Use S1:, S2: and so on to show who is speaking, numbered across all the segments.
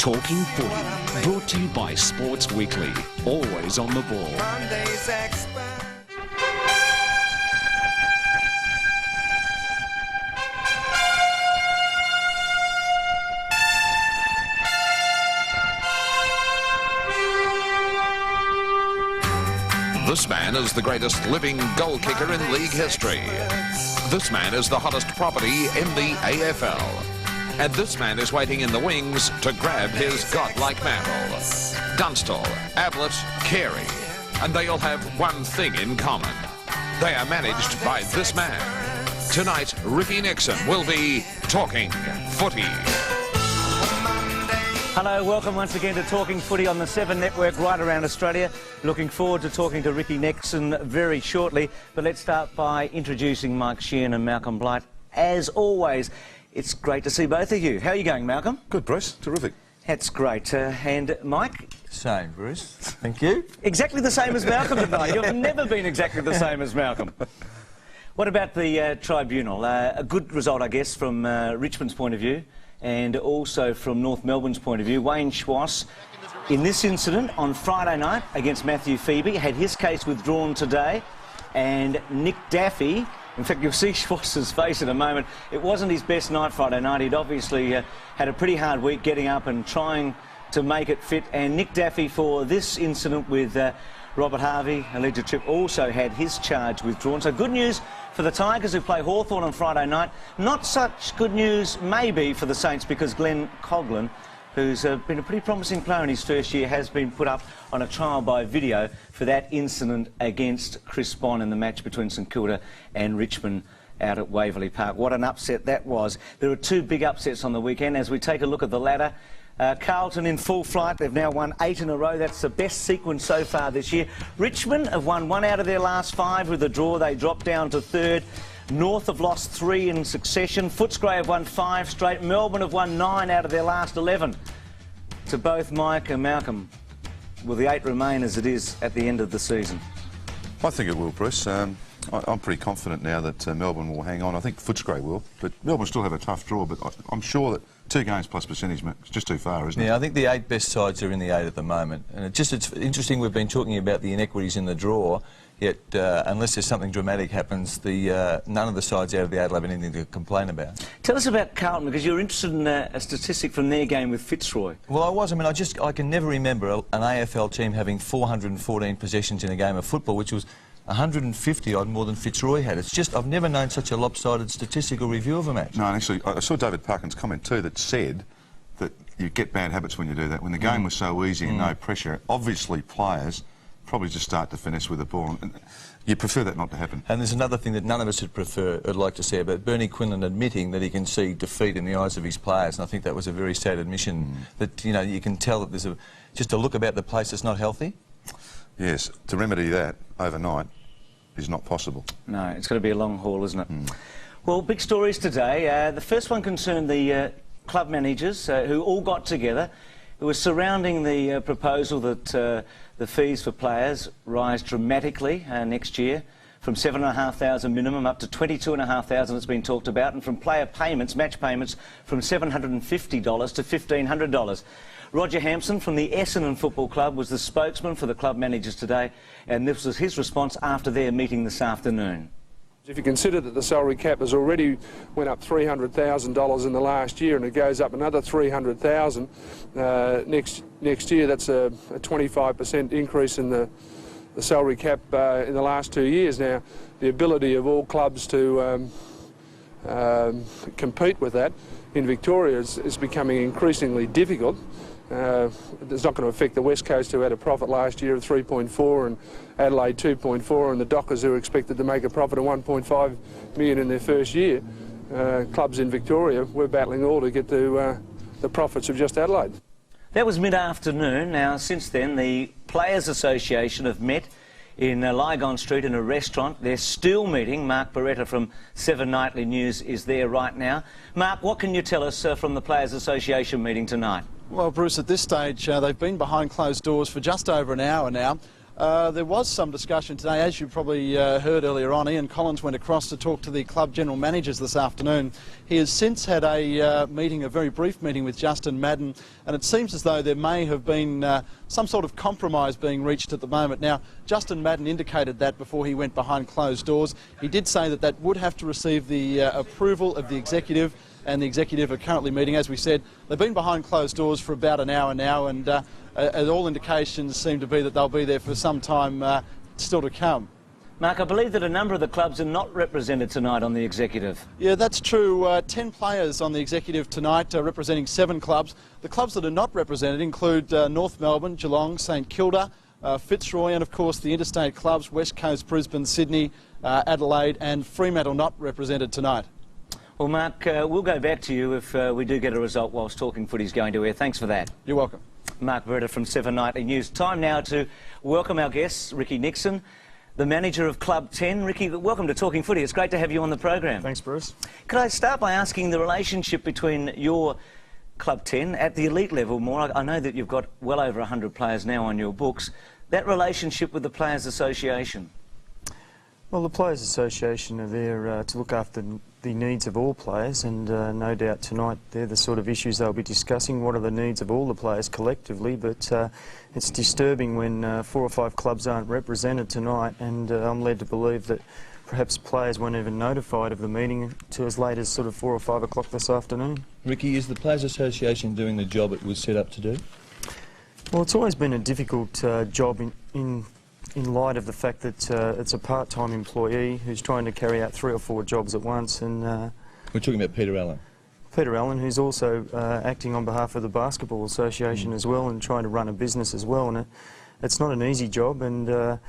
S1: Talking Footy, brought to you by Sports Weekly. Always on the ball. This man is the greatest living goal kicker in league history. This man is the hottest property in the AFL. And this man is waiting in the wings to grab his godlike mantle. Dunstall, Ablett, Carey. And they all have one thing in common. They are managed by this man. Tonight, Ricky Nixon will be Talking Footy.
S2: Hello, welcome once again to Talking Footy on the 7 Network right around Australia. Looking forward to talking to Ricky Nixon very shortly. But let's start by introducing Mike Sheehan and Malcolm Blight. As always, it's great to see both of you. How are you going, Malcolm?
S3: Good, Bruce. Terrific.
S2: That's great. And Mike?
S4: Same, Bruce. Thank you.
S2: Exactly the same as Malcolm tonight. You've never been exactly the same as Malcolm. What about the Tribunal? A good result, I guess, from Richmond's point of view, and also from North Melbourne's point of view. Wayne Schwass, in this incident on Friday night against Matthew Phoebe, had his case withdrawn today, and Nick Daffy, in fact, you'll see Schwass's face in a moment, it wasn't his best night Friday night. He'd obviously had a pretty hard week getting up and trying to make it fit, and Nick Daffy, for this incident with Robert Harvey, alleged trip, also had his charge withdrawn. So good news for the Tigers, who play Hawthorn on Friday night. Not such good news, maybe, for the Saints, because Glenn Coghlan, who's been a pretty promising player in his first year, has been put up on a trial by video for that incident against Chris Bond in the match between St Kilda and Richmond out at Waverley Park. What an upset that was. There are two big upsets on the weekend. As we take a look at the ladder, Carlton in full flight. They've now won 8 in a row. That's the best sequence so far this year. Richmond have won 1 out of their last 5 with a draw. They dropped down to 3rd. North have lost 3 in succession. Footscray have won 5 straight. Melbourne have won 9 out of their last 11. To both Mike and Malcolm, will the 8 remain as it is at the end of the season?
S3: I think it will, Bruce. I'm pretty confident now that Melbourne will hang on. I think Footscray will, but Melbourne still have a tough draw, but I'm sure that 2 games plus percentage, it's just too far, isn't it?
S4: Yeah, I think the 8 best sides are in the 8 at the moment. And it's interesting, we've been talking about the inequities in the draw, yet unless there's something dramatic happens, none of the sides out of the 8 will have anything to complain about.
S2: Tell us about Carlton, because you're interested in a statistic from their game with Fitzroy.
S4: Well, I can never remember an AFL team having 414 possessions in a game of football, which was 150 odd more than Fitzroy had. It's just, I've never known such a lopsided statistical review of a match.
S3: No, and actually, I saw David Parkin's comment too that said that you get bad habits when you do that. When the game was so easy and no pressure, obviously players probably just start to finesse with the ball. And you prefer that not to happen.
S4: And there's another thing that none of us would like to see about Bernie Quinlan admitting that he can see defeat in the eyes of his players, and I think that was a very sad admission. That, you know, you can tell that there's just a look about the place that's not healthy.
S3: Yes, to remedy that overnight is not possible.
S2: No, it's going to be a long haul, isn't it? Well, big stories today. The first one concerned the club managers who all got together. It was surrounding the proposal that the fees for players rise dramatically next year, from $7,500 minimum up to $22,500 it's been talked about, and from player payments, match payments, from $750 to $1,500. Roger Hampson from the Essendon Football Club was the spokesman for the club managers today, and this was his response after their meeting this afternoon.
S5: If you consider that the salary cap has already went up $300,000 in the last year, and it goes up another $300,000 next year, that's a 25% increase in the salary cap in the last 2 years. Now, the ability of all clubs to compete with that in Victoria is becoming increasingly difficult. It's not going to affect the West Coast, who had a profit last year of 3.4, and Adelaide 2.4, and the Dockers, who are expected to make a profit of 1.5 million in their first year. Clubs in Victoria, we're battling all to get to the profits of just Adelaide.
S2: That was mid-afternoon. Now, since then, the Players Association have met in Lygon Street in a restaurant. They're still meeting. Mark Beretta from 7 Nightly News is there right now. Mark, what can you tell us from the Players Association meeting tonight?
S6: Well, Bruce, at this stage, they've been behind closed doors for just over an hour now. There was some discussion today, as you probably heard earlier on. Ian Collins went across to talk to the club general managers this afternoon. He has since had a meeting, a very brief meeting with Justin Madden, and it seems as though there may have been some sort of compromise being reached at the moment. Now, Justin Madden indicated that before he went behind closed doors. He did say that that would have to receive the approval of the executive, and the executive are currently meeting. As we said, they've been behind closed doors for about an hour now, and all indications seem to be that they'll be there for some time still to come.
S2: Mark, I believe that a number of the clubs are not represented tonight on the executive.
S6: Yeah, that's true. 10 players on the executive tonight representing 7 clubs. The clubs that are not represented include North Melbourne, Geelong, St Kilda, Fitzroy, and of course the interstate clubs, West Coast, Brisbane, Sydney, Adelaide and Fremantle not represented tonight.
S2: Well, Mark, we'll go back to you if we do get a result whilst Talking Footy's going to air. Thanks for that.
S6: You're welcome.
S2: Mark Beretta from 7 Nightly News. Time now to welcome our guest, Ricky Nixon, the manager of Club 10. Ricky, welcome to Talking Footy. It's great to have you on the program.
S7: Thanks, Bruce.
S2: Could I start by asking the relationship between your Club 10 at the elite level more? I know that you've got well over 100 players now on your books. That relationship with the Players Association?
S7: Well, the Players Association are there to look after the needs of all players, and no doubt tonight they're the sort of issues they'll be discussing. What are the needs of all the players collectively? But it's disturbing when 4 or 5 clubs aren't represented tonight, and I'm led to believe that perhaps players weren't even notified of the meeting to as late as sort of 4 or 5 o'clock this afternoon.
S4: Ricky, is the Players Association doing the job it was set up to do?
S7: Well, it's always been a difficult job in light of the fact that it's a part-time employee who's trying to carry out 3 or 4 jobs at once. And
S4: we're talking about Peter Allen.
S7: Peter Allen, who's also acting on behalf of the Basketball Association as well, and trying to run a business as well. And it's not an easy job, and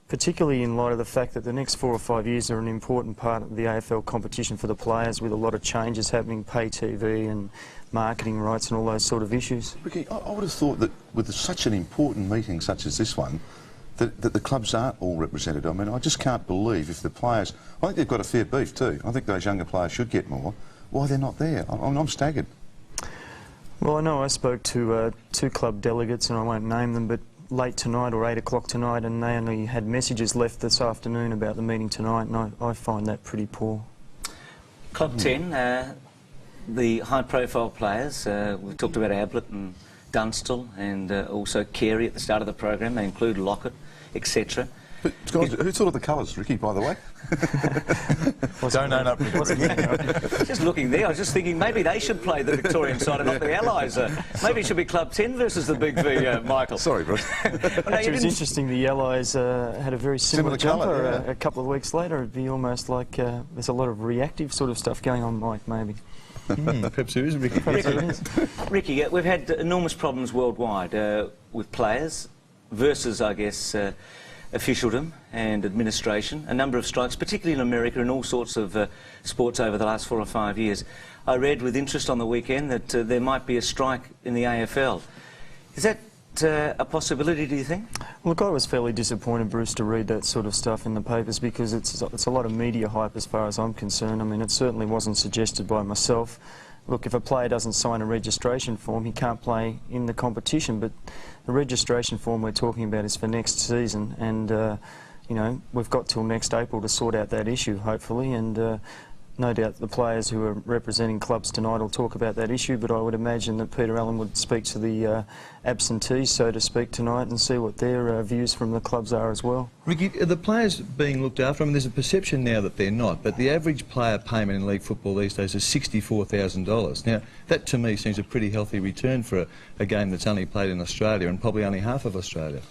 S7: particularly in light of the fact that the next 4 or 5 years are an important part of the AFL competition for the players, with a lot of changes happening, pay TV and marketing rights and all those sort of issues.
S3: Ricky, I would have thought that with such an important meeting such as this one, that the clubs aren't all represented. I mean, I just can't believe if the players... I think they've got a fair beef too. I think those younger players should get more. Why they're not there? I'm staggered.
S7: Well, I know I spoke to 2 club delegates, and I won't name them, but late tonight or 8 o'clock tonight, and they only had messages left this afternoon about the meeting tonight, and I find that pretty poor.
S2: Club 10, the high-profile players, we've talked about Ablett and Dunstall, and also Carey at the start of the program. They include Lockett, etc.
S3: Guys, who thought of the colours, Ricky, by the way?
S4: Don't own up, Ricky.
S2: Just looking there, I was just thinking maybe they should play the Victorian side and not the Allies. Maybe it should be Club 10 versus the Big V, Michael.
S3: Sorry, Bruce.
S7: Actually, it was interesting, the Allies had a very similar jumper
S3: colour, yeah.
S7: A couple of weeks later. It'd be almost like there's a lot of reactive sort of stuff going on, Mike, maybe.
S4: Perhaps there is, Ricky.
S2: Ricky, we've had enormous problems worldwide with players versus, I guess, officialdom and administration. A number of strikes, particularly in America, in all sorts of sports over the last 4 or 5 years. I read with interest on the weekend that there might be a strike in the AFL. Is that a possibility, do you think?
S7: Look, I was fairly disappointed, Bruce, to read that sort of stuff in the papers, because it's a lot of media hype as far as I'm concerned. I mean, it certainly wasn't suggested by myself. Look, if a player doesn't sign a registration form, he can't play in the competition, but the registration form we're talking about is for next season, and you know, we've got till next April to sort out that issue, hopefully, and no doubt the players who are representing clubs tonight will talk about that issue, but I would imagine that Peter Allen would speak to the absentees, so to speak, tonight, and see what their views from the clubs are as well.
S4: Ricky, are the players being looked after? I mean, there's a perception now that they're not, but the average player payment in league football these days is $64,000. Now, that to me seems a pretty healthy return for a game that's only played in Australia, and probably only half of Australia.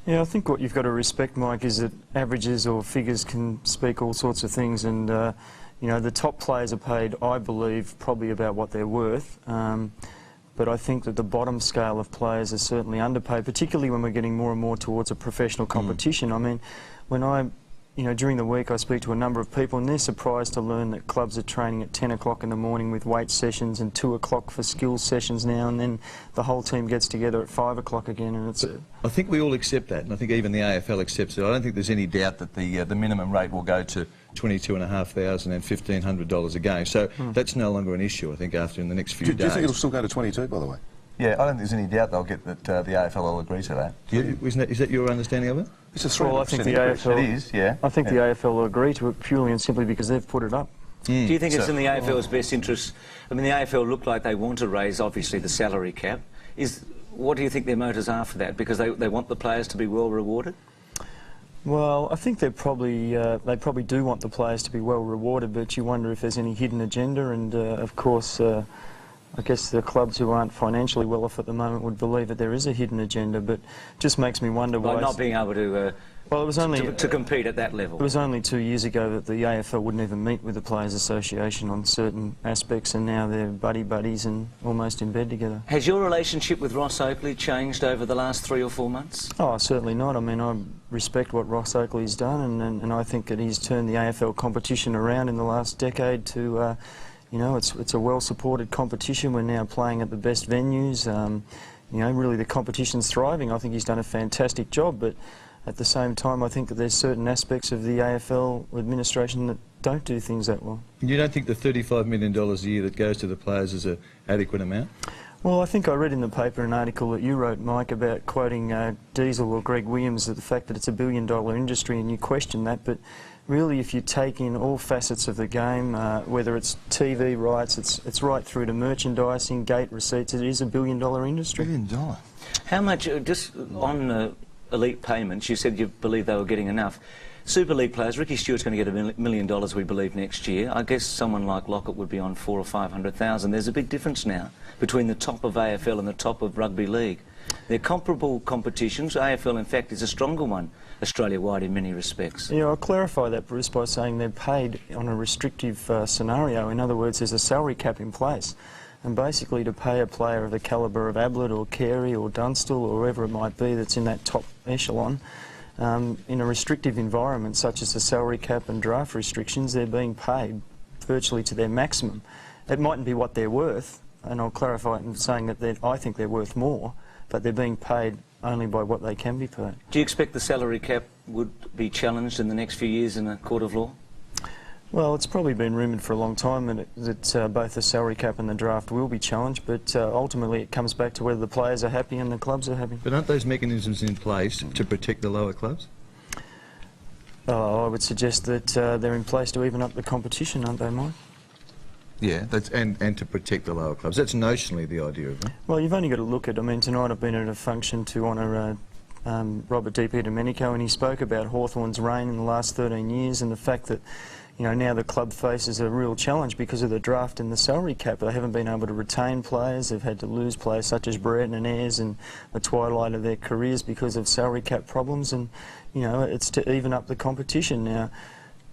S7: Yeah, I think what you've got to respect, Mike, is that averages or figures can speak all sorts of things, and you know, the top players are paid, I believe, probably about what they're worth. But I think that the bottom scale of players are certainly underpaid, particularly when we're getting more and more towards a professional competition. I mean, when you know, during the week I speak to a number of people, and they're surprised to learn that clubs are training at 10 o'clock in the morning with weight sessions, and 2 o'clock for skills sessions now, and then the whole team gets together at 5 o'clock again, and it's...
S4: I think we all accept that, and I think even the AFL accepts it. I don't think there's any doubt that the minimum rate will go to $22,500 and $1,500 a game. So that's no longer an issue, I think, after in the next few days.
S3: Do you think it'll still go to 22, by the way?
S4: Yeah, I don't think there's any doubt they'll get that the AFL will agree to that. Is that your understanding of it?
S3: It's a
S7: Well, I think the AFL...
S4: It is, yeah.
S7: I think the AFL will agree to it purely and simply because they've put it up.
S2: Do you think it's in the AFL's best interest? I mean, the AFL look like they want to raise, obviously, the salary cap. What do you think their motives are for that? Because they want the players to be well rewarded?
S7: Well, I think they probably do want the players to be well rewarded, but you wonder if there's any hidden agenda. And of course, I guess the clubs who aren't financially well off at the moment would believe that there is a hidden agenda. But it just makes me wonder why.
S2: By not being able to.
S7: Well, it was only
S2: to compete at that level.
S7: It was only 2 years ago that the AFL wouldn't even meet with the Players Association on certain aspects, and now they're buddies and almost in bed together.
S2: Has your relationship with Ross Oakley changed over the last 3 or 4 months?
S7: Oh, certainly not. I mean, I respect what Ross Oakley's done, and I think that he's turned the AFL competition around in the last decade to, you know, it's a well-supported competition. We're now playing at the best venues. You know, really the competition's thriving. I think he's done a fantastic job, but at the same time, I think that there's certain aspects of the AFL administration that don't do things that well.
S4: You don't think the $35 million a year that goes to the players is an adequate amount?
S7: Well, I think I read in the paper an article that you wrote, Mike, about quoting Diesel or Greg Williams, the fact that it's a billion-dollar industry, and you question that, but really if you take in all facets of the game, whether it's TV rights, it's right through to merchandising, gate receipts, it is a billion-dollar industry.
S3: $1 billion?
S2: How much, just on elite payments, you said you believe they were getting enough. Super League players, Ricky Stewart's going to get $1 million, we believe, next year. I guess someone like Lockett would be on 400,000 or 500,000. There's a big difference now between the top of AFL and the top of rugby league. They're comparable competitions. AFL, in fact, is a stronger one, Australia-wide in many respects.
S7: Yeah, I'll clarify that, Bruce, by saying they're paid on a restrictive scenario. In other words, there's a salary cap in place. And basically to pay a player of the calibre of Ablett or Carey or Dunstall or whoever it might be that's in that top echelon, in a restrictive environment such as the salary cap and draft restrictions, they're being paid virtually to their maximum. It mightn't be what they're worth, and I'll clarify it in saying that I think they're worth more, but they're being paid only by what they can be paid.
S2: Do you expect the salary cap would be challenged in the next few years in a court of law?
S7: Well, it's probably been rumoured for a long time that both the salary cap and the draft will be challenged, but ultimately it comes back to whether the players are happy and the clubs are happy.
S4: But aren't those mechanisms in place to protect the lower clubs?
S7: I would suggest that they're in place to even up the competition, aren't they, Mike?
S4: Yeah, and to protect the lower clubs. That's notionally the idea of it.
S7: Well, you've only got to look at, I mean, tonight I've been at a function to honour Robert D. Domenico, and he spoke about Hawthorn's reign in the last 13 years and the fact that, you know, now the club faces a real challenge because of the draft and the salary cap. They haven't been able to retain players. They've had to lose players such as Brereton and Ayres in the twilight of their careers because of salary cap problems. And, you know, it's to even up the competition. Now,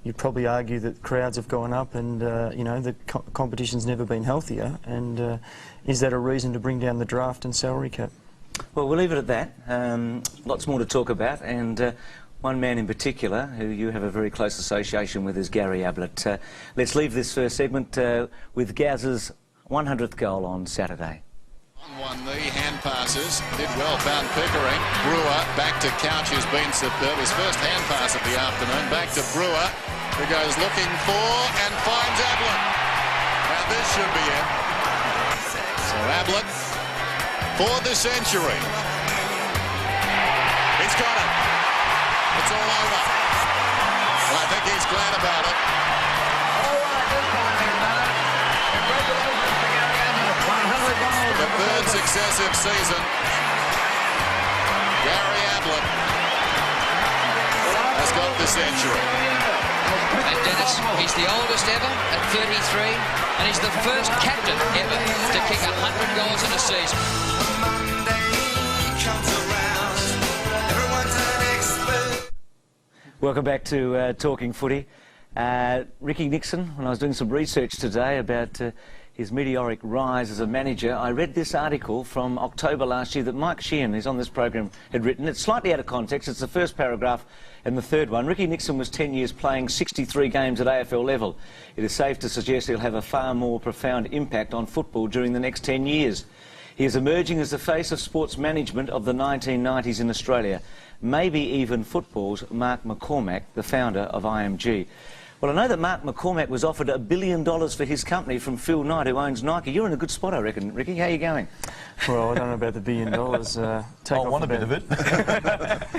S7: you'd probably argue that crowds have gone up and, you know, the competition's never been healthier. And is that a reason to bring down the draft and salary cap?
S2: Well, we'll leave it at that. Lots more to talk about. And one man in particular who you have a very close association with is Gary Ablett. Let's leave this first segment with Gaz's 100th goal on Saturday.
S8: On one knee, hand passes, did well, found Pickering. Brewer back to Couch, who's been superb. His first hand pass of the afternoon. Back to Brewer, who goes looking for and finds Ablett. Now this should be it. So Ablett for the century. He's got it. It's all over. Well, I think he's glad about it. The third successive season, Gary Ablett has got the century.
S9: And Dennis, he's the oldest ever at 33, and he's the first captain ever to kick 100 goals in a season.
S2: Welcome back to Talking Footy. Ricky Nixon, when I was doing some research today about his meteoric rise as a manager, I read this article from October last year that Mike Sheehan, who's on this program, had written. It's slightly out of context. It's the first paragraph and the third one. Ricky Nixon was 10 years playing 63 games at AFL level. It is safe to suggest he'll have a far more profound impact on football during the next 10 years. He is emerging as the face of sports management of the 1990s in Australia. Maybe even football's Mark McCormack, the founder of IMG. Well, I know that Mark McCormack was offered $1 billion for his company from Phil Knight, who owns Nike. You're in a good spot, I reckon, Ricky. How are you going?
S7: Well, I don't know about the $1 billion.
S4: I want a bit of it.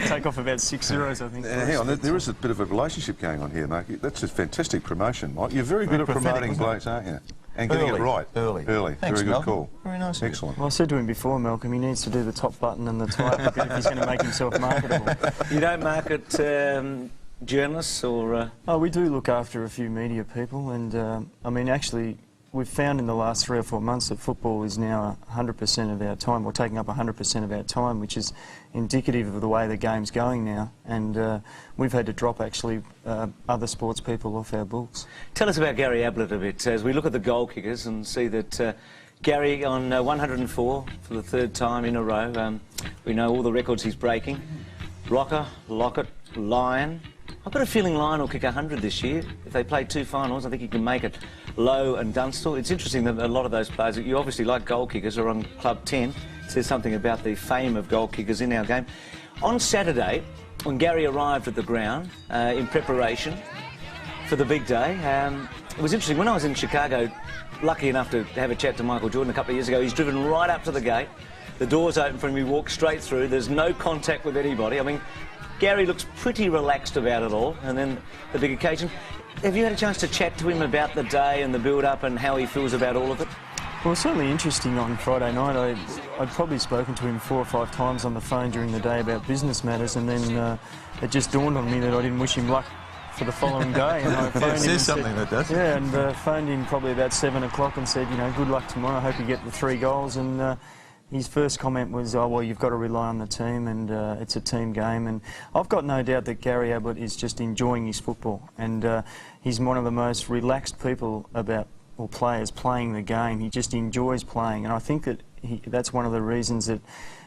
S7: Take off about 6 zeros, I think.
S3: Hang on, there is a bit of a relationship going on here, Mark. That's a fantastic promotion, Mike. You're very good at promoting blokes, aren't you? And getting it right.
S4: Early.
S3: Very
S4: Thanks,
S3: good
S4: Malcolm.
S3: call.
S4: Very nice.
S3: Excellent.
S7: Well, I said to him before, Malcolm, he needs to do the top button and the tie-up if he's going to make himself marketable.
S2: You don't market journalists or...
S7: Oh, we do look after a few media people, and I mean, actually, we've found in the last 3 or 4 months that football is now 100% of our time, or taking up 100% of our time, which is indicative of the way the game's going now. And we've had to drop, actually, other sports people off our books.
S2: Tell us about Gary Ablett a bit, as we look at the goal kickers and see that Gary on 104 for the 3rd time in a row. We know all the records he's breaking. Rocker, Lockett, Lyon. I've got a feeling Lyon will kick 100 this year. If they play 2 finals, I think he can make it. Lowe and Dunstall. It's interesting that a lot of those players, you obviously like goal kickers, are on Club 10. It says something about the fame of goal kickers in our game. On Saturday, when Gary arrived at the ground in preparation for the big day, it was interesting. When I was in Chicago, lucky enough to have a chat to Michael Jordan a couple of years ago, he's driven right up to the gate. The door's open for him, he walks straight through. There's no contact with anybody. I mean, Gary looks pretty relaxed about it all, and then the big occasion. Have you had a chance to chat to him about the day and the build-up and how he feels about all of it?
S7: Well, it's certainly interesting on Friday night. I'd probably spoken to him 4 or 5 times on the phone during the day about business matters, and then it just dawned on me that I didn't wish him luck for the following day. And I phoned him and
S4: something that does.
S7: Yeah, and phoned him probably about 7 o'clock and said, you know, good luck tomorrow. I hope you get the 3 goals. And his first comment was, oh, well, you've got to rely on the team, and it's a team game. And I've got no doubt that Gary Ablett is just enjoying his football. And he's one of the most relaxed people or players playing the game. He just enjoys playing. And I think that that's one of the reasons that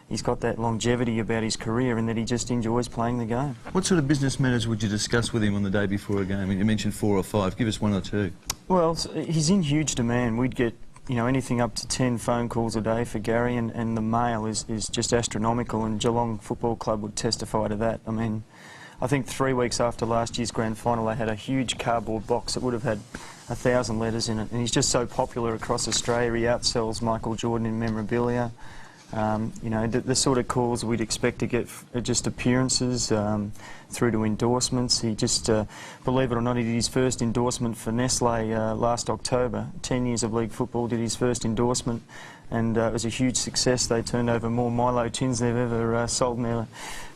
S7: he's got that longevity about his career, and that he just enjoys playing the game.
S4: What sort of business matters would you discuss with him on the day before a game? I mean, you mentioned 4 or 5. Give us 1 or 2.
S7: Well, he's in huge demand. We'd get, you know, anything up to 10 phone calls a day for Gary, and the mail is just astronomical, and Geelong Football Club would testify to that. I mean, I think 3 weeks after last year's grand final, they had a huge cardboard box that would have had 1,000 letters in it, and he's just so popular across Australia. He outsells Michael Jordan in memorabilia. You know, the sort of calls we'd expect to get just appearances through to endorsements. He just, believe it or not, he did his first endorsement for Nestle last October. 10 years of league football, did his first endorsement, and it was a huge success. They turned over more Milo tins than they've ever sold in their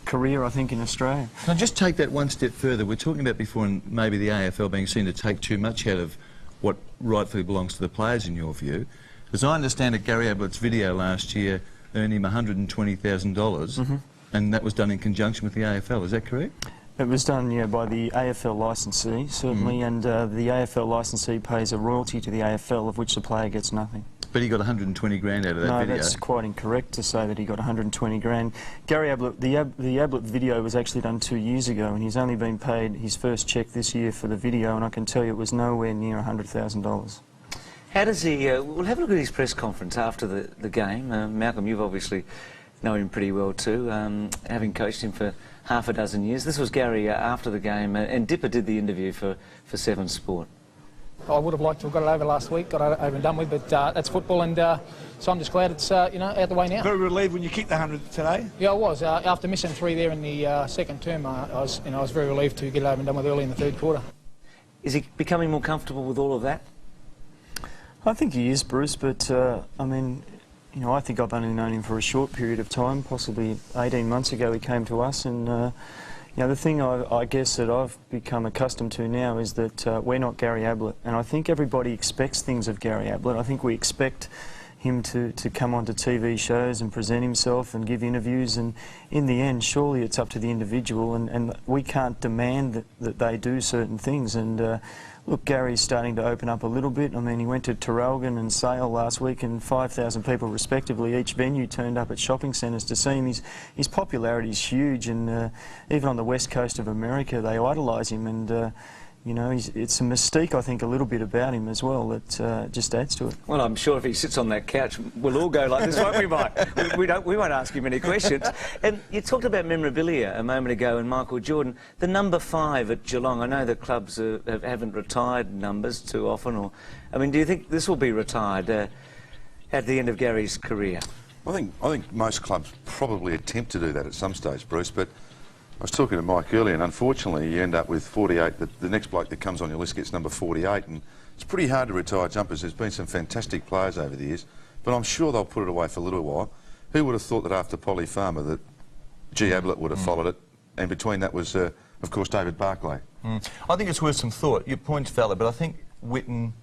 S7: career, I think, in Australia.
S4: Can I just take that 1 step further? We're talking about before, and maybe the AFL being seen to take too much out of what rightfully belongs to the players, in your view. As I understand it, Gary Ablett's video last year earned him $120,000, and that was done in conjunction with the AFL, is that correct?
S7: It was done, yeah, by the AFL licensee, certainly, and the AFL licensee pays a royalty to the AFL, of which the player gets nothing.
S4: But he got 120 grand out of that video.
S7: No, that's quite incorrect to say that he got 120 grand. Gary Ablett, the Ablett video was actually done 2 years ago, and he's only been paid his first cheque this year for the video, and I can tell you it was nowhere near $100,000.
S2: How does he... we'll have a look at his press conference after the game. Malcolm, you've obviously known him pretty well too, having coached him for half a dozen years. This was Gary after the game, and Dipper did the interview for 7 Sport.
S10: I would have liked to have got it over last week, got it over and done with, but that's football, and so I'm just glad it's you know, out the way now.
S11: Very relieved when you kicked the 100 today.
S10: Yeah, I was. After missing 3 there in the second term, I was very relieved to get it over and done with early in the 3rd quarter.
S2: Is he becoming more comfortable with all of that?
S7: I think he is, Bruce, but I mean, you know, I think I've only known him for a short period of time. Possibly 18 months ago he came to us, and you know, the thing I guess that I've become accustomed to now is that we're not Gary Ablett, and I think everybody expects things of Gary Ablett. I think we expect him to come onto TV shows and present himself and give interviews, and in the end, surely it's up to the individual, and we can't demand that they do certain things. And look, Gary's starting to open up a little bit. I mean, he went to Traralgon and Sale last week, and 5,000 people respectively, each venue, turned up at shopping centres to see him. His popularity is huge, and even on the west coast of America, they idolise him. And You know, it's a mystique, I think, a little bit about him as well that just adds to it.
S2: Well, I'm sure if he sits on that couch, we'll all go like this, won't we, Mike? We won't ask him any questions. And you talked about memorabilia a moment ago and Michael Jordan. The number 5 at Geelong, I know the clubs haven't retired numbers too often. Or, I mean, do you think this will be retired at the end of Gary's career?
S3: I think most clubs probably attempt to do that at some stage, Bruce, but I was talking to Mike earlier, and unfortunately you end up with 48. The next bloke that comes on your list gets number 48, and it's pretty hard to retire jumpers. There's been some fantastic players over the years, but I'm sure they'll put it away for a little while. Who would have thought that after Polly Farmer that Ablett would have followed it, and between that was, of course, David Barclay.
S4: I think it's worth some thought. Your point's valid, but I think Whitten,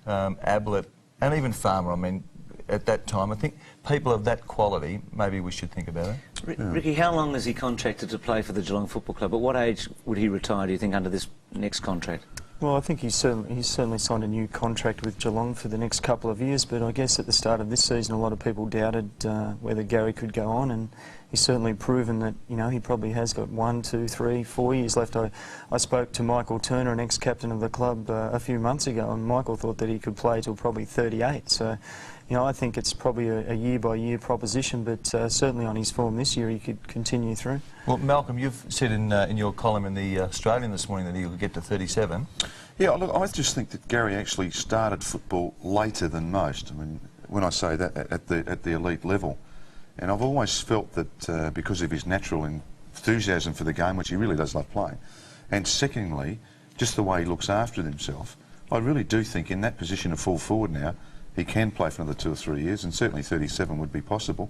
S4: Ablett, and even Farmer, I mean, at that time, I think people of that quality, maybe we should think about it.
S2: Ricky, how long is he contracted to play for the Geelong Football Club? At what age would he retire, do you think, under this next contract?
S7: Well, I think he's certainly signed a new contract with Geelong for the next couple of years, but I guess at the start of this season a lot of people doubted whether Gary could go on, and he's certainly proven that, you know, he probably has got 1, 2, 3, 4 years left. I spoke to Michael Turner, an ex-captain of the club, a few months ago, and Michael thought that he could play till probably 38. So, you know, I think it's probably a year-by-year proposition, but certainly on his form this year he could continue through.
S4: Well, Malcolm, you've said in your column in the Australian this morning that he'll get to 37.
S3: Yeah, look, I just think that Gary actually started football later than most. I mean, when I say that, at the elite level. And I've always felt that because of his natural enthusiasm for the game, which he really does love playing, and secondly, just the way he looks after himself, I really do think in that position of full forward now, he can play for another 2 or 3 years, and certainly 37 would be possible.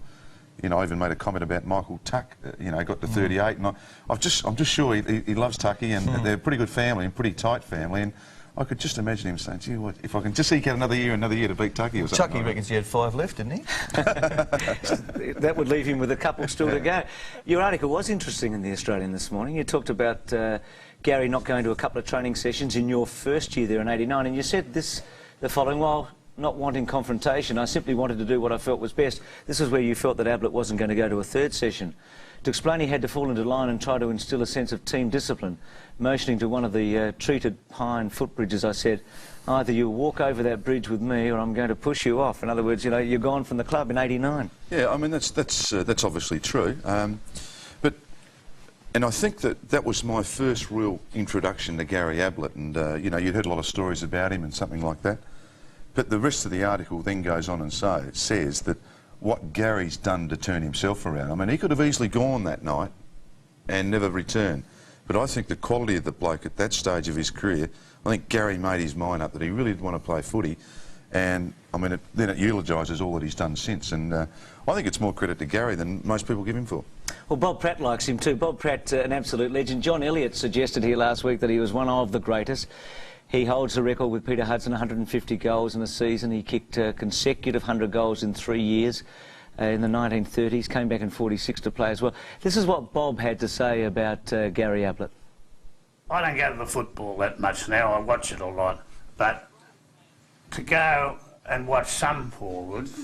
S3: You know, I even made a comment about Michael Tuck, you know, got to 38, and I'm just sure he loves Tucky, and they're a pretty good family, and pretty tight family, and I could just imagine him saying, gee, what, if I can just eke out another year to beat Tucky or something.
S4: Tucky reckons he had 5 left, didn't he?
S2: That would leave him with a couple still to go. Your article was interesting in the Australian this morning. You talked about Gary not going to a couple of training sessions in your first year there in '89, and you said the following, while not wanting confrontation, I simply wanted to do what I felt was best. This is where you felt that Ablett wasn't going to go to a third session. To explain, he had to fall into line and try to instil a sense of team discipline. Motioning to one of the treated pine footbridges, I said, either you walk over that bridge with me or I'm going to push you off. In other words, you know, you're gone from the club in '89.
S3: Yeah, I mean, that's obviously true. And I think that was my first real introduction to Gary Ablett, and, you know, you'd heard a lot of stories about him and something like that. But the rest of the article then goes on and says that what Gary's done to turn himself around. I mean, he could have easily gone that night and never returned. But I think the quality of the bloke at that stage of his career, I think Gary made his mind up that he really did want to play footy. And, I mean, then it eulogises all that he's done since. And I think it's more credit to Gary than most people give him for.
S2: Well, Bob Pratt likes him too. Bob Pratt, an absolute legend. John Elliott suggested here last week that he was one of the greatest. He holds the record with Peter Hudson, 150 goals in a season. He kicked consecutive 100 goals in 3 years in the 1930s, came back in 46 to play as well. This is what Bob had to say about Gary Ablett.
S12: I don't go to the football that much now. I watch it a lot. But to go and watch some forwards,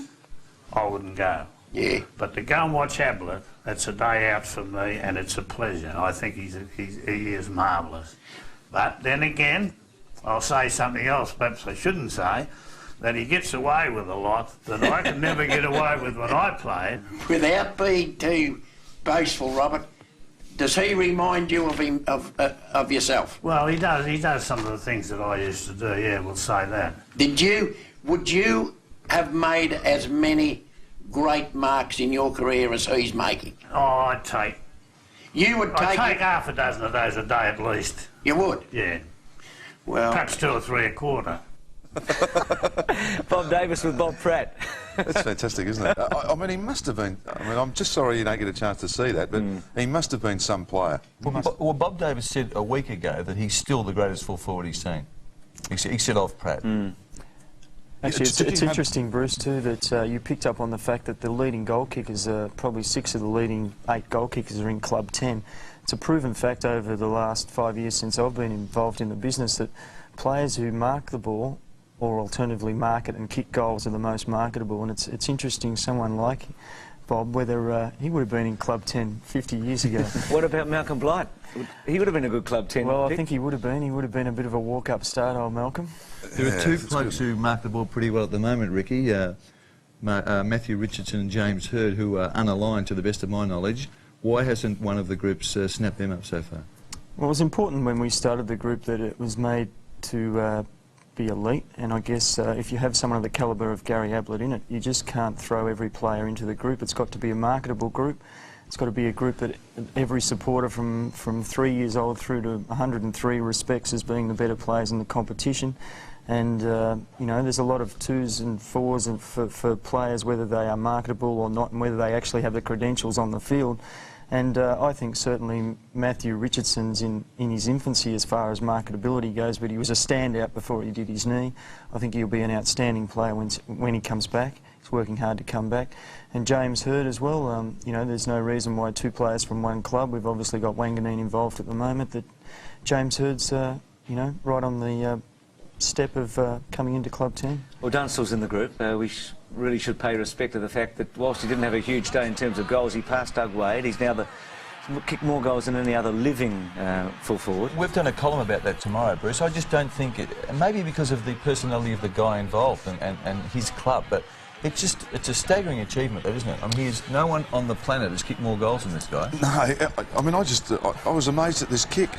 S12: I wouldn't go.
S13: Yeah.
S12: But to go and watch Ablett, it's a day out for me, and it's a pleasure. I think he is marvellous. But then again, I'll say something else, perhaps I shouldn't say, that he gets away with a lot that I could never get away with when I played.
S13: Without being too boastful, Robert, does he remind you of him, of yourself?
S12: Well, he does some of the things that I used to do, yeah, we'll say that.
S13: Would you have made as many great marks in your career as he's making?
S12: Oh, I'd take...
S13: You would take...
S12: I'd take half a dozen of those a day at least.
S13: You would?
S12: Yeah.
S13: Well...
S12: Perhaps 2 or 3 a quarter.
S2: Bob Davis with Bob Pratt.
S3: That's fantastic, isn't it? I mean, he must have been... I mean, I'm just sorry you don't get a chance to see that, but he must have been some player.
S4: Well, Bob Davis said a week ago that he's still the greatest full forward he's seen. He said of Pratt.
S7: Actually, it's interesting, Bruce, too, that you picked up on the fact that the leading goal kickers, probably 6 of the leading 8 goal kickers are in Club 10. It's a proven fact over the last 5 years since I've been involved in the business that players who mark the ball or alternatively mark it and kick goals are the most marketable. And it's interesting, someone like Bob, whether he would have been in Club 10 50 years ago.
S2: What about Malcolm Blight? He would have been a good Club 10
S7: Well,
S2: pick.
S7: I think he would have been. He would have been a bit of a walk-up start, old Malcolm.
S4: There are two blokes who mark the ball pretty well at the moment, Ricky. Matthew Richardson and James Hird, who are unaligned to the best of my knowledge. Why hasn't one of the groups snapped them up so far?
S7: Well, it was important when we started the group that it was made to be elite, and I guess if you have someone of the calibre of Gary Ablett in it, you just can't throw every player into the group. It's got to be a marketable group. It's got to be a group that every supporter from 3 years old through to 103 respects as being the better players in the competition. And, you know, there's a lot of 2s and 4s and for players, whether they are marketable or not, and whether they actually have the credentials on the field. And I think certainly Matthew Richardson's in his infancy as far as marketability goes, but he was a standout before he did his knee. I think he'll be an outstanding player when he comes back. He's working hard to come back. And James Hird as well, you know, there's no reason why two players from one club, we've obviously got Wanganeen involved at the moment, that James Hird's, you know, right on the step of coming into Club 10.
S2: Well, Dunstall's in the group. We really should pay respect to the fact that whilst he didn't have a huge day in terms of goals, he passed Doug Wade. He's now kicked more goals than any other living full forward.
S4: We've done a column about that tomorrow, Bruce. I just don't think it... Maybe because of the personality of the guy involved and his club, but it's a staggering achievement, that, isn't it? I mean, no one on the planet has kicked more goals than this guy.
S3: No, I mean, I was amazed at this kick.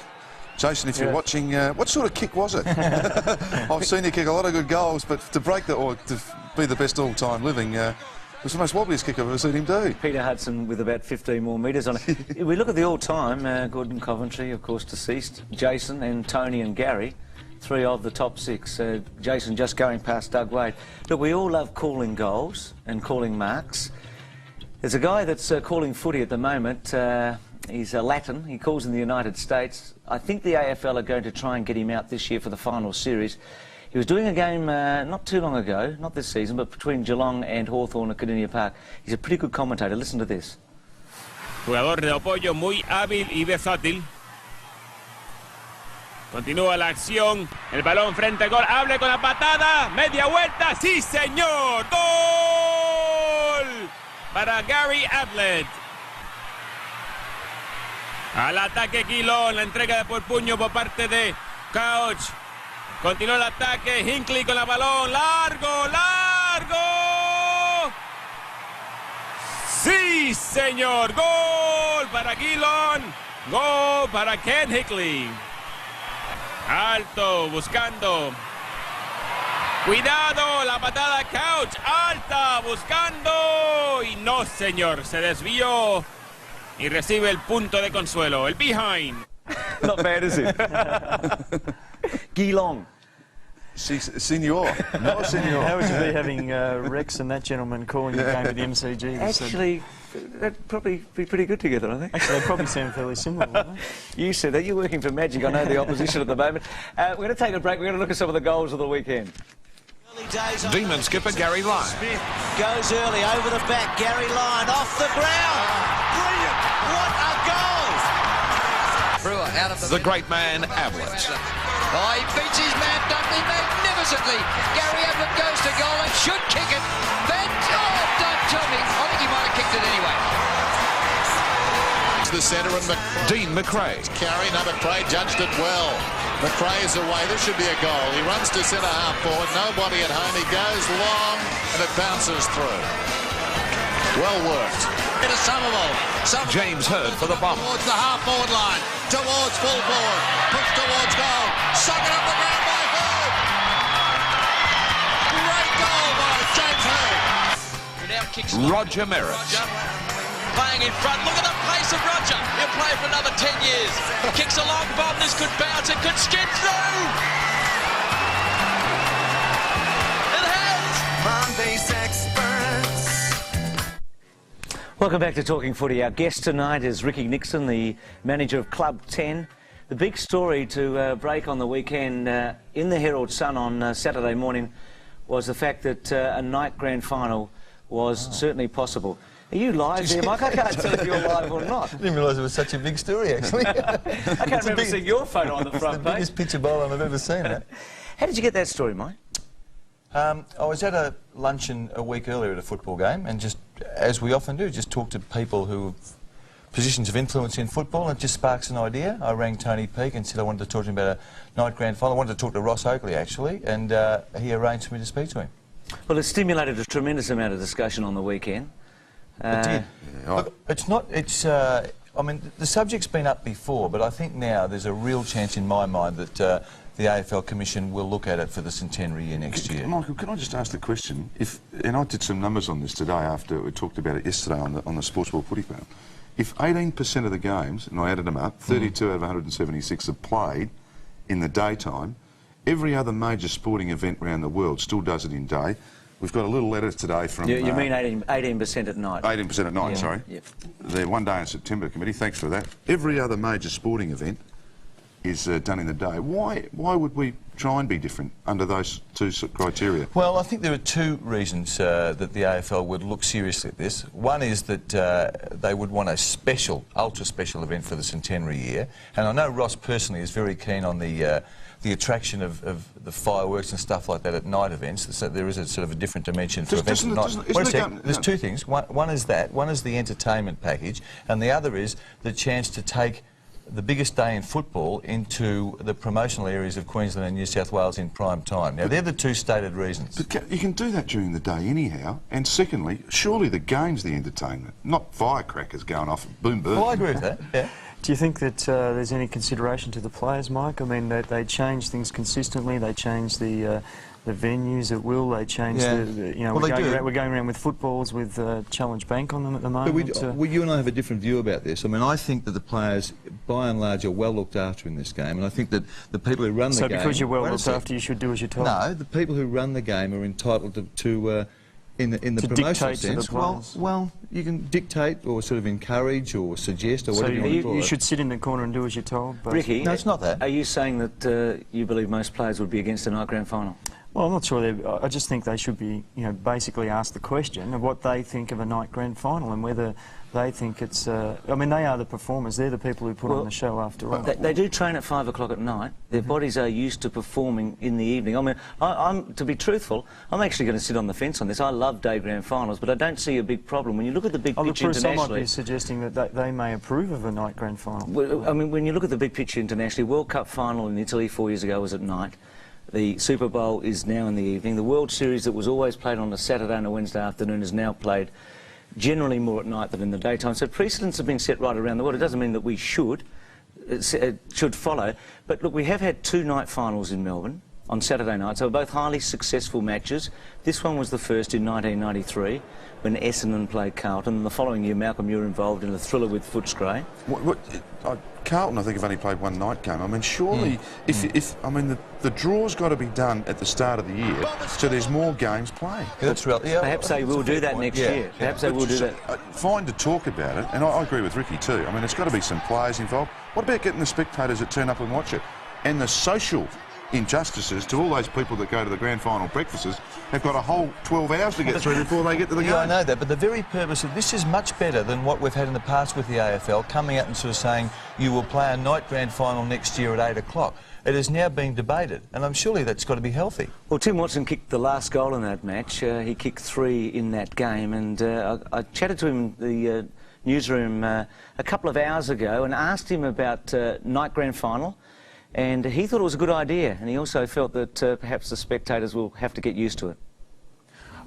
S3: Jason, if you're watching, what sort of kick was it? I've seen you kick a lot of good goals, but to break that, or to be the best all-time living, it was the most wobbliest kick I've ever seen him do.
S2: Peter Hudson with about 15 more metres on it. We look at the all-time, Gordon Coventry, of course, deceased, Jason and Tony and Gary, 3 of the top 6. Jason just going past Doug Wade. Look, we all love calling goals and calling marks. There's a guy that's calling footy at the moment. He's a Latin. He calls in the United States. I think the AFL are going to try and get him out this year for the final series. He was doing a game not too long ago, not this season, but between Geelong and Hawthorn at Kardinia Park. He's a pretty good commentator. Listen to this.
S14: Jugador de apoyo muy hábil y versátil. Continúa la acción. El balón frente al gol. Ablett con la patada. Media vuelta. ¡Sí, señor! ¡Gol! Para Gary Ablett. Al ataque Quilón, la entrega por puño por parte de Couch. Continúa el ataque, Hinckley con el balón, largo, largo. Sí, señor, gol para Quilón, gol para Ken Hinckley. Alto, buscando. Cuidado, la patada Couch, alta, buscando. Y no, señor, se desvió. Y recibe el punto de consuelo, el behind.
S2: Not bad, is it? Geelong.
S3: Senor. No, senor.
S7: How would you be having Rex and that gentleman calling the game at the MCG?
S2: Actually, that'd probably be pretty good together, I think.
S7: Actually, they probably sound fairly similar, wouldn't they?
S2: You said that. You're working for Magic. I know the opposition at the moment. We're going to take a break. We're going to look at some of the goals of the weekend.
S1: Demon skipper Gary Lyon.
S15: Smith goes early over the back. Gary Lyon off the ground. Brilliant. What a goal.
S9: Brewer out of
S1: the great man Ablett.
S9: Oh, he beats his man Dunkley magnificently. Gary Ablett goes to goal and should kick it. Oh, don't tell me. I think he might have kicked it anyway.
S8: The centre and
S1: Dean McRae.
S8: Carry, McRae judged it well. McRae is away. This should be a goal. He runs to centre half forward. Nobody at home. He goes long and it bounces through. Well worked. Into Somerville.
S1: James Hird for the bomb.
S8: Towards the half forward line. Towards full forward. Puts towards goal. Sunk it up the ground by Hird. Great goal by James Hird.
S1: Roger Merritt.
S16: Playing in front. Look at the pace of Roger. He'll play for another 10 years. Kicks a long bomb. This could bounce. It could skid through. It has.
S15: Monday's experts.
S2: Welcome back to Talking Footy. Our guest tonight is Ricky Nixon, the manager of Club 10. The big story to break on the weekend in the Herald Sun on Saturday morning was the fact that a night grand final was certainly possible. Are you live there, Mike? I can't tell if you're live or not.
S4: I didn't realise it was such a big story, actually.
S2: I can't remember seeing your photo on the front
S4: page. It's the biggest picture bowler I've ever seen, that.
S2: How did you get that story, Mike?
S4: I was at a luncheon a week earlier at a football game, and just, as we often do, just talk to people who have positions of influence in football, and it just sparks an idea. I rang Tony Peake and said I wanted to talk to him about a night grand final. I wanted to talk to Ross Oakley, actually, and he arranged for me to speak to him.
S2: Well, it stimulated a tremendous amount of discussion on the weekend.
S4: It did. Look, it's not... It's... I mean, the subject's been up before, but I think now there's a real chance in my mind that the AFL Commission will look at it for the centenary year next year.
S3: Michael, can I just ask the question? And I did some numbers on this today after we talked about it yesterday on the Sportsball Footy panel. If 18% of the games, and I added them up, 32 out of 176 are played in the daytime, every other major sporting event around the world still does it in day. We've got a little letter today from...
S2: You mean 18% at night?
S3: 18% at night,
S2: yeah.
S3: Sorry.
S2: Yep.
S3: The One Day in September committee, thanks for that. Every other major sporting event is done in the day. Why would we try and be different under those two criteria?
S4: Well, I think there are two reasons that the AFL would look seriously at this. One is that they would want a special, ultra-special event for the centenary year. And I know Ross personally is very keen on the attraction of the fireworks and stuff like that at night events. So there is a sort of a different dimension for events at night. There's two things. One is that. One is the entertainment package, and the other is the chance to take the biggest day in football into the promotional areas of Queensland and New South Wales in prime time. Now, they're the two stated reasons.
S3: But you can do that during the day anyhow. And secondly, surely the game's the entertainment, not firecrackers going off and boom, boom.
S4: Well, I agree with that, yeah.
S7: Do you think that there's any consideration to the players, Mike? I mean, they change things consistently. They change the venues at will. They change you know,
S4: well,
S7: we're going around with footballs with Challenge Bank on them at the moment.
S4: But you and I have a different view about this. I mean, I think that the players, by and large, are well looked after in this game, and I think that the people who run the game...
S7: So because you're well looked after, you should do as you're told?
S4: No, the people who run the game are entitled to in the promotional sense, well, you can dictate or sort of encourage or suggest or whatever you want to call it.
S7: You should sit in the corner and do as you're told. But
S2: Ricky,
S4: no, it's not that.
S2: Are you saying that you believe most players would be against a night grand final?
S7: Well, I'm not sure. I just think they should be, you know, basically asked the question of what they think of a night grand final and whether they think it's... I mean, they are the performers. They're the people who put on the show after all.
S2: They do train at 5 o'clock at night. Their bodies are used to performing in the evening. I mean, to be truthful, I'm actually going to sit on the fence on this. I love day grand finals, but I don't see a big problem. When you look at the big pitch internationally...
S7: Some might be suggesting that they may approve of a night grand final.
S2: Well, I mean, when you look at the big pitch internationally, World Cup final in Italy 4 years ago was at night. The Super Bowl is now in the evening. The World Series that was always played on a Saturday and a Wednesday afternoon is now played generally more at night than in the daytime. So precedents have been set right around the world. It doesn't mean that we should follow. But look, we have had 2 night finals in Melbourne on Saturday night. So both highly successful matches. This one was the first in 1993 when Essendon played Carlton. And the following year, Malcolm, you were involved in a thriller with Footscray.
S3: Carlton, I think, have only played 1 night game. I mean, surely, I mean, the draw's got to be done at the start of the year, so there's more games played.
S4: Yeah, that's right. Yeah,
S2: perhaps they will do that next year. Perhaps they will do that.
S3: Fine to talk about it, and I agree with Ricky too. I mean, there's got to be some players involved. What about getting the spectators that turn up and watch it? And the social injustices to all those people that go to the grand final breakfasts have got a whole 12 hours to get through before they get to the game.
S4: Yeah, I know that, but the very purpose of this is much better than what we've had in the past with the AFL, coming out and sort of saying you will play a night grand final next year at 8 o'clock. It is now being debated, and I'm surely that's got to be healthy.
S2: Well, Tim Watson kicked the last goal in that match. He kicked 3 in that game, and I chatted to him in the newsroom a couple of hours ago and asked him about night grand final. And he thought it was a good idea, and he also felt that perhaps the spectators will have to get used to it.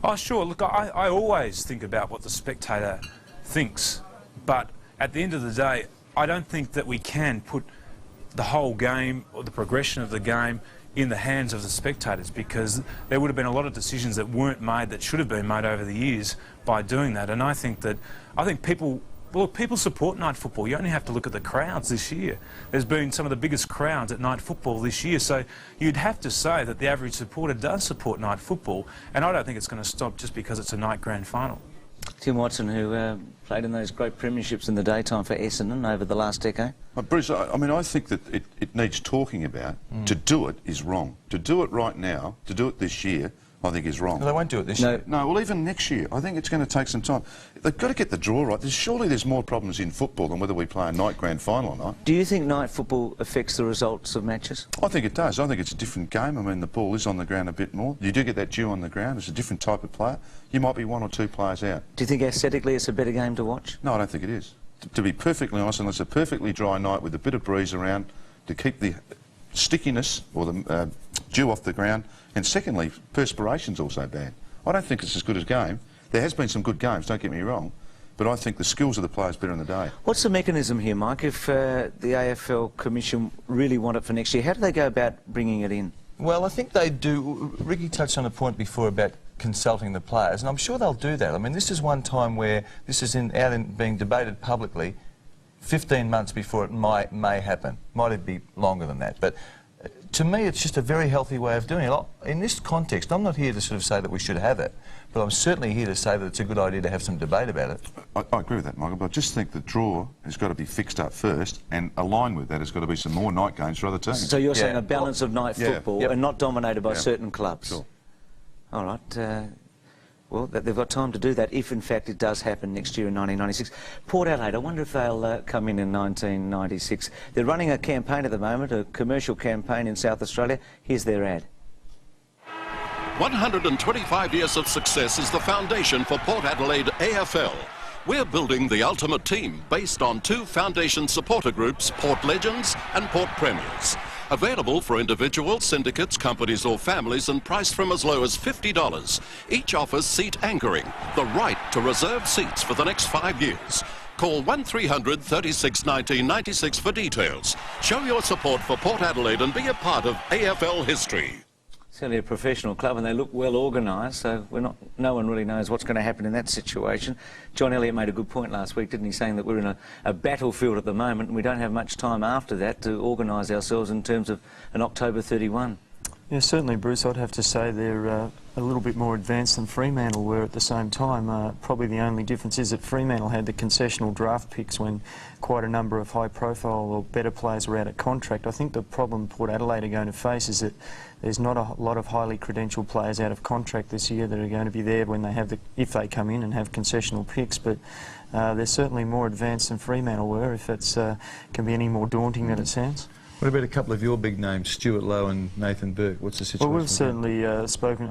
S17: Oh, sure. Look, I always think about what the spectator thinks, but at the end of the day, I don't think that we can put the whole game or the progression of the game in the hands of the spectators, because there would have been a lot of decisions that weren't made that should have been made over the years by doing that. And I think people... Well, people support night football. You only have to look at the crowds this year. There's been some of the biggest crowds at night football this year, so you'd have to say that the average supporter does support night football, and I don't think it's going to stop just because it's a night grand final.
S2: Tim Watson, who played in those great premierships in the daytime for Essendon over the last decade.
S3: Bruce, I mean, I think that it needs talking about. To do it is wrong. To do it right now, to do it this year, I think is wrong.
S4: Well, they won't do it this year.
S3: No, well, even next year. I think it's going to take some time. They've got to get the draw right. Surely there's more problems in football than whether we play a night grand final or not.
S2: Do you think night football affects the results of matches?
S3: I think it does. I think it's a different game. I mean, the ball is on the ground a bit more. You do get that dew on the ground. It's a different type of player. You might be 1 or 2 players out.
S2: Do you think aesthetically it's a better game to watch?
S3: No, I don't think it is. To be perfectly honest, unless it's a perfectly dry night with a bit of breeze around to keep the stickiness or the dew off the ground, and secondly, perspiration's also bad. I don't think it's as good as game. There has been some good games, don't get me wrong, but I think the skills of the players better in the day.
S2: What's the mechanism here, Mike? If the AFL Commission really want it for next year, how do they go about bringing it in?
S4: Well, I think they do. Ricky touched on a point before about consulting the players, and I'm sure they'll do that. I mean, this is one time where this is being debated publicly 15 months before it may happen. Might be longer than that, but to me it's just a very healthy way of doing it. In this context, I'm not here to sort of say that we should have it, but I'm certainly here to say that it's a good idea to have some debate about it.
S3: I agree with that, Michael, but I just think the draw has got to be fixed up first, and aligned with that has got to be some more night games for other teams.
S2: So you're saying a balance of night football and not dominated by certain clubs?
S3: Sure.
S2: All right. Well, they've got time to do that if, in fact, it does happen next year in 1996. Port Adelaide, I wonder if they'll come in 1996. They're running a campaign at the moment, a commercial campaign in South Australia. Here's their ad.
S18: 125 years of success is the foundation for Port Adelaide AFL. We're building the ultimate team based on 2 foundation supporter groups, Port Legends and Port Premiers. Available for individuals, syndicates, companies or families, and priced from as low as $50. Each offers seat anchoring, the right to reserve seats for the next 5 years. Call 1300 36 19 96 for details. Show your support for Port Adelaide and be a part of AFL history.
S2: It's only a professional club and they look well organised, so no one really knows what's going to happen in that situation. John Elliott made a good point last week, didn't he, saying that we're in a battlefield at the moment and we don't have much time after that to organise ourselves in terms of an October 31.
S7: Yeah, certainly, Bruce. I'd have to say they're a little bit more advanced than Fremantle were at the same time. Probably the only difference is that Fremantle had the concessional draft picks when quite a number of high-profile or better players were out of contract. I think the problem Port Adelaide are going to face is that there's not a lot of highly credentialed players out of contract this year that are going to be there when they have if they come in and have concessional picks. But they're certainly more advanced than Fremantle were, if it's can be any more daunting than it sounds.
S4: What about a couple of your big names, Stuart Lowe and Nathan Burke? What's the situation?
S7: Well, we've certainly I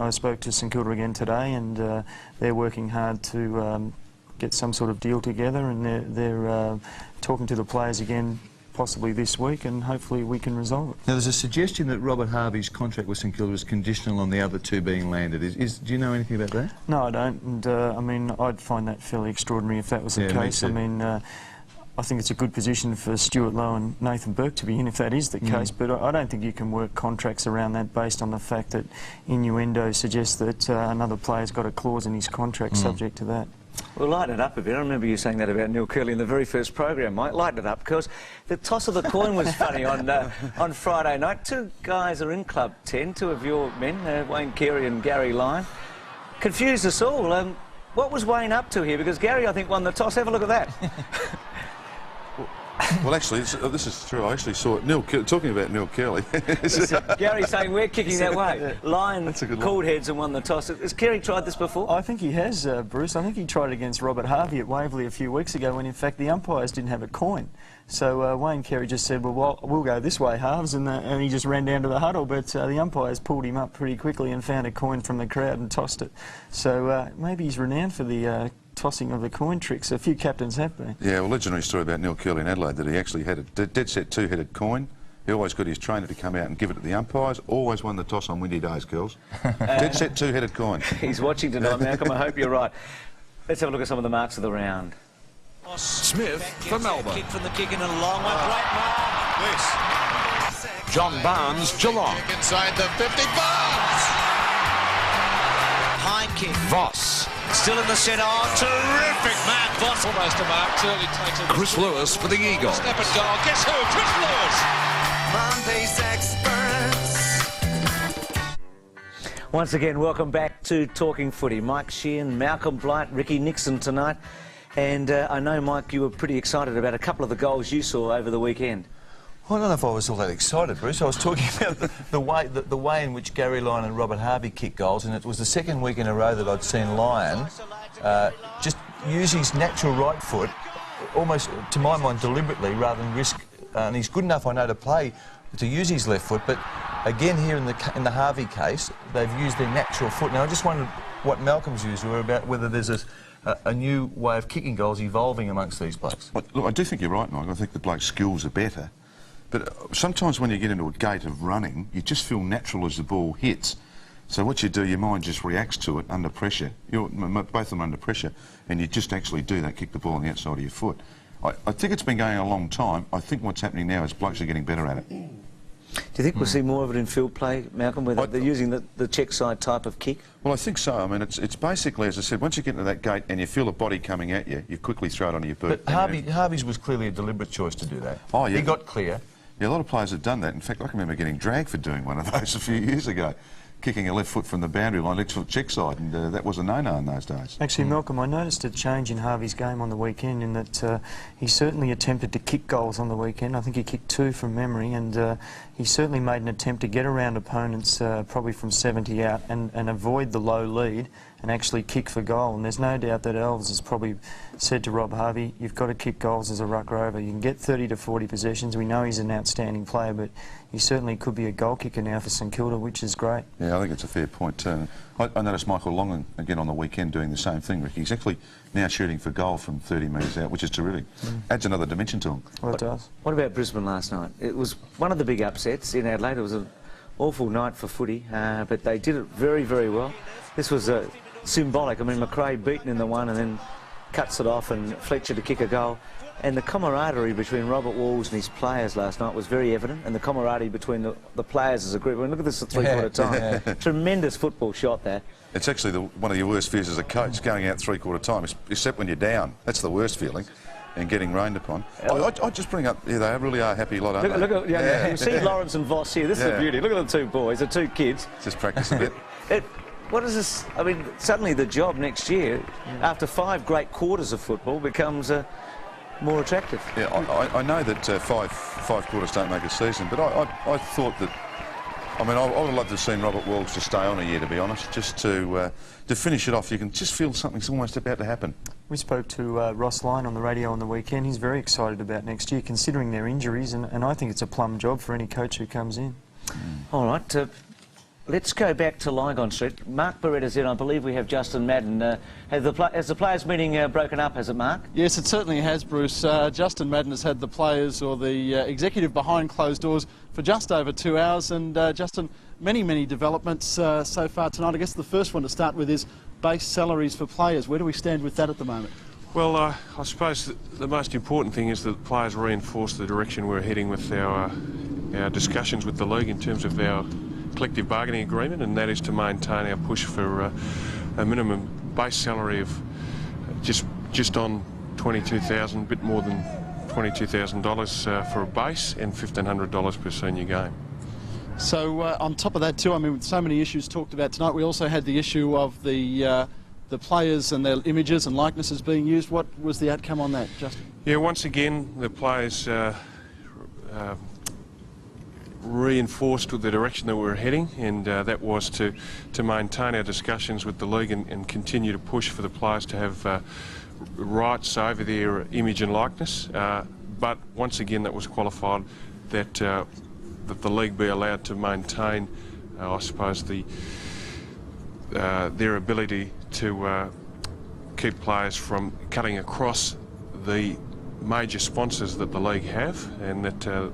S7: spoke to St Kilda again today, and they're working hard to get some sort of deal together, and they're talking to the players again possibly this week, and hopefully we can resolve it.
S4: Now, there's a suggestion that Robert Harvey's contract with St Kilda was conditional on the other 2 being landed. Do you know anything about that?
S7: No, I don't, and I mean, I'd find that fairly extraordinary if that was the case. I mean, I think it's a good position for Stuart Lowe and Nathan Burke to be in if that is the case, but I don't think you can work contracts around that based on the fact that innuendo suggests that another player's got a clause in his contract subject to that.
S2: Well, lighten it up a bit. I remember you saying that about Neil Curley in the very first program, Mike. Lighten it up, because the toss of the coin was funny on Friday night. 2 guys are in Club 10, 2 of your men, Wayne Carey and Gary Lyon. Confused us all. What was Wayne up to here? Because Gary, I think, won the toss. Have a look at that.
S3: Well, actually, this is true. I actually saw it. Talking about Neil Curley.
S2: Gary saying we're kicking that way. Lyon called heads and won the toss. Has Kerry tried this before?
S7: I think he has, Bruce. I think he tried it against Robert Harvey at Waverley a few weeks ago when, in fact, the umpires didn't have a coin. So Wayne Carey just said, well, we'll go this way, halves, and he just ran down to the huddle, but the umpires pulled him up pretty quickly and found a coin from the crowd and tossed it. So maybe he's renowned for the tossing of the coin tricks. A few captains have been.
S3: Yeah, well, legendary story about Neil Curley in Adelaide, that he actually had a dead set 2-headed coin. He always got his trainer to come out and give it to the umpires. Always won the toss on windy days, girls. Dead set 2-headed coin.
S2: He's watching tonight, Malcolm. I hope you're right. Let's have a look at some of the marks of the round.
S1: Smith for Melbourne.
S15: Kick from the kick in a long one. Great mark.
S1: John Barnes, Geelong.
S8: Kick inside the 50. Barnes!
S15: Hind kick.
S1: Voss.
S15: Still in the centre. Oh, terrific mark. Voss almost a mark. Turley takes it.
S1: Chris Lewis for the Eagles.
S15: Step and goal. Guess who? Chris Lewis.
S19: Monday's experts.
S2: Once again, welcome back to Talking Footy. Mike Sheehan, Malcolm Blight, Ricky Nixon tonight. And I know, Mike, you were pretty excited about a couple of the goals you saw over the weekend.
S4: Well, I don't know if I was all that excited, Bruce. I was talking about the way in which Gary Lyon and Robert Harvey kicked goals, and it was the second week in a row that I'd seen Lyon just use his natural right foot, almost, to my mind, deliberately, rather than risk. And he's good enough, I know, to use his left foot, but again here in the Harvey case, they've used their natural foot. Now, I just wondered what Malcolm's views were about whether there's a new way of kicking goals evolving amongst these blokes.
S3: Well, look, I do think you're right, Mike. I think the bloke's skills are better. But sometimes when you get into a gait of running, you just feel natural as the ball hits. So what you do, your mind just reacts to it under pressure. Both of them under pressure, and you just actually do that, kick the ball on the outside of your foot. I think it's been going a long time. I think what's happening now is blokes are getting better at it.
S2: Do you think we'll see more of it in field play, Malcolm, where they're using the check side type of kick?
S3: Well, I think so. I mean, it's basically, as I said, once you get into that gate and you feel a body coming at you, you quickly throw it onto your boot.
S4: But Harvey's was clearly a deliberate choice to do that.
S3: Oh, yeah.
S4: He got clear.
S3: Yeah, a lot of players have done that. In fact, I can remember getting dragged for doing one of those a few years ago, kicking a left foot from the boundary line, left foot check side, and that was a no-no in those days.
S7: Actually, Malcolm, I noticed a change in Harvey's game on the weekend in that he certainly attempted to kick goals on the weekend. I think he kicked 2 from memory, and he certainly made an attempt to get around opponents probably from 70 out and avoid the low lead and actually kick for goal. And there's no doubt that Elves has probably said to Rob Harvey, you've got to kick goals as a ruck rover. You can get 30 to 40 possessions. We know he's an outstanding player, but he certainly could be a goal kicker now for St Kilda, which is great.
S3: Yeah, I think it's a fair point too. I noticed Michael Long again on the weekend doing the same thing, Ricky. He's actually now shooting for goal from 30 metres out, which is terrific. Adds another dimension to him.
S7: Well, it does.
S2: What about Brisbane last night? It was one of the big upsets in Adelaide. It was an awful night for footy, but they did it very, very well. This was symbolic. I mean, McRae beaten in the one and then cuts it off, and Fletcher to kick a goal. And the camaraderie between Robert Walls and his players last night was very evident, and the camaraderie between the players as a group. I mean, look at this at three-quarter time. Tremendous football shot, that. It's
S3: actually one of your worst fears as a coach, going out three-quarter time, except when you're down. That's the worst feeling, and getting rained upon. I just bring up, yeah, they really are a happy lot, aren't they?
S2: Look at, you see Lawrence and Voss here. This is the beauty. Look at the two boys, the two kids.
S3: Just practice a bit.
S2: What is this? I mean, suddenly the job next year, after 5 great quarters of football, becomes more attractive.
S3: Yeah, I know that five quarters don't make a season, but I thought that, I mean, I would have loved to have seen Robert Walls to stay on a year, to be honest, just to finish it off. You can just feel something's almost about to happen.
S7: We spoke to Ross Lyon on the radio on the weekend. He's very excited about next year, considering their injuries, and I think it's a plum job for any coach who comes in.
S2: All right. Let's go back to Lygon Street. Mark Beretta's in. I believe we have Justin Madden. Has the players' meeting broken up, has it, Mark?
S6: Yes, it certainly has, Bruce. Justin Madden has had the players, or the executive, behind closed doors for just over 2 hours. And Justin, many developments so far tonight. I guess the first one to start with is base salaries for players. Where do we stand with that at the moment?
S19: Well, I suppose the most important thing is that the players reinforce the direction we're heading with our discussions with the league in terms of our collective bargaining agreement, and that is to maintain our push for a minimum base salary of just on $22,000, a bit more than $22,000 for a base, and $1,500 per senior game.
S6: So on top of that too, I mean, with so many issues talked about tonight, we also had the issue of the players and their images and likenesses being used. What was the outcome on that, Justin?
S19: Yeah, once again, the players reinforced the direction that we were heading, and that was to maintain our discussions with the league and continue to push for the players to have rights over their image and likeness. But once again, that was qualified that the league be allowed to maintain, I suppose, their ability to keep players from cutting across the major sponsors that the league have, and that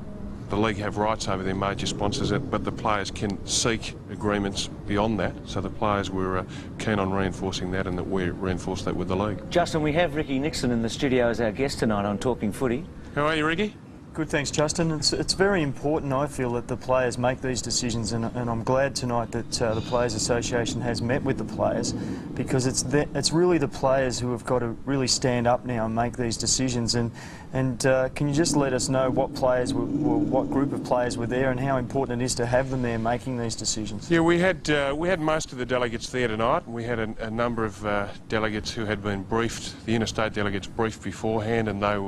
S19: the league have rights over their major sponsors, but the players can seek agreements beyond that. So the players were keen on reinforcing that, and that we reinforced that with the league.
S2: Justin, we have Ricky Nixon in the studio as our guest tonight on Talking Footy.
S19: How are you, Ricky?
S7: Good, thanks, Justin. It's very important, I feel, that the players make these decisions, and I'm glad tonight that the Players Association has met with the players, because it's really the players who have got to really stand up now and make these decisions. And can you just let us know what players what group of players were there, and how important it is to have them there making these decisions?
S19: Yeah, we had most of the delegates there tonight, and we had a number of delegates who had been briefed, the interstate delegates briefed beforehand, and they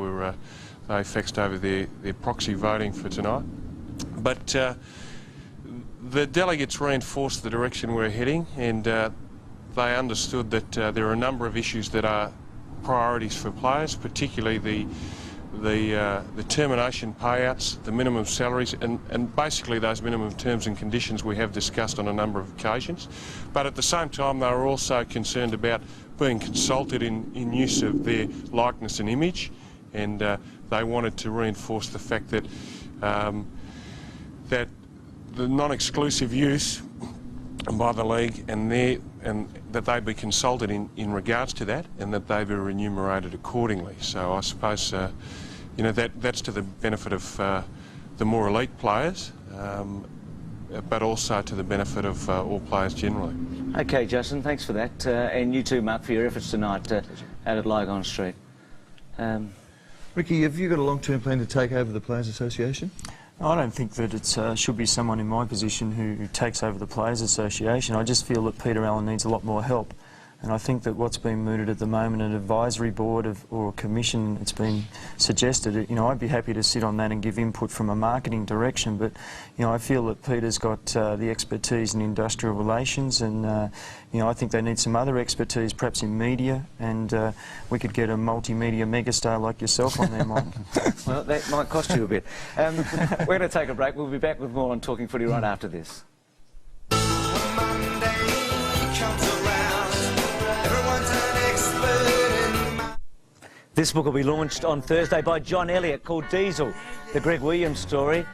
S19: they fixed over their proxy voting for tonight. But the delegates reinforced the direction we're heading, and they understood that there are a number of issues that are priorities for players, particularly the termination payouts, the minimum salaries, and basically those minimum terms and conditions we have discussed on a number of occasions. But at the same time, they were also concerned about being consulted in use of their likeness and image, and they wanted to reinforce the fact that that the non-exclusive use by the league and that they be consulted in regards to that, and that they be remunerated accordingly. So I suppose you know, that's to the benefit of the more elite players, but also to the benefit of all players generally.
S2: Okay, Justin, thanks for that, and you too, Mark, for your efforts tonight out at Lygon Street.
S4: Ricky, have you got a long-term plan to take over the Players Association?
S7: I don't think that it should be someone in my position who takes over the Players Association. I just feel that Peter Allen needs a lot more help. And I think that what's been mooted at the moment, an advisory board or a commission, it's been suggested, you know, I'd be happy to sit on that and give input from a marketing direction, but, you know, I feel that Peter's got the expertise in industrial relations, and, you know, I think they need some other expertise, perhaps in media, and we could get a multimedia megastar like yourself on there, Mike.
S2: Well, that might cost you a bit. We're going to take a break. We'll be back with more on Talking Footy right after this. This book will be launched on Thursday by John Elliott, called Diesel, the Greg Williams story.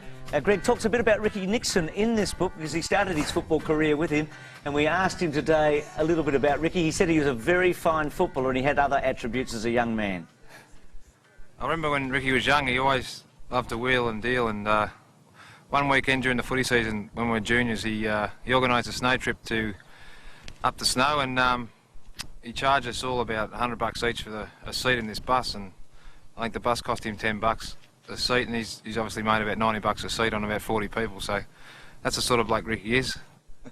S2: Greg talks a bit about Ricky Nixon in this book because he started his football career with him, and we asked him today a little bit about Ricky. He said he was a very fine footballer and he had other attributes as a young man.
S20: I remember when Ricky was young, he always loved to wheel and deal, and one weekend during the footy season when we were juniors, he organised a snow trip up the snow, and he charged us all about $100 each for a seat in this bus, and I think the bus cost him $10 a seat, and he's obviously made about $90 a seat on about 40 people, so that's the sort of bloke Ricky is.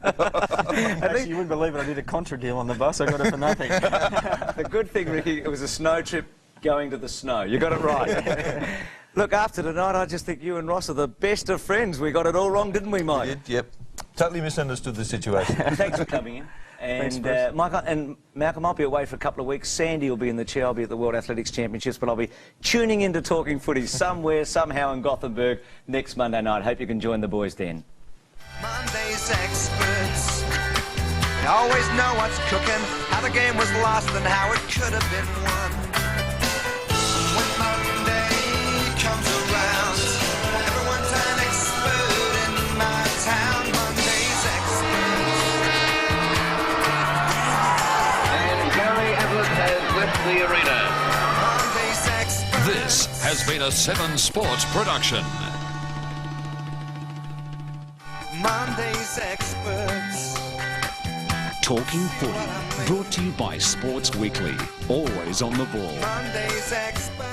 S7: Actually, you wouldn't believe it, I did a contra deal on the bus, I got it for nothing.
S2: The good thing, Ricky, it was a snow trip going to the snow. You got it right. Look, after tonight, I just think you and Ross are the best of friends. We got it all wrong, didn't we, Mike?
S4: We did, yep. Totally misunderstood the situation.
S2: Thanks for coming in. And Michael and Malcolm, I'll be away for a couple of weeks. Sandy will be in the chair. I'll be at the World Athletics Championships, but I'll be tuning into Talking Footy somewhere, somehow in Gothenburg next Monday night. Hope you can join the boys then.
S21: Monday's experts, they always know what's cooking, how the game was lost and how it could have been won. When Monday comes around, everyone's an expert in my town. Monday's experts.
S1: And Gary Ablett has left the arena.
S21: Monday's experts.
S1: This has been a 7 Sports production.
S21: Monday's experts.
S22: Talking Footy, brought to you by Sports Weekly. Always on the ball.
S21: Monday's experts.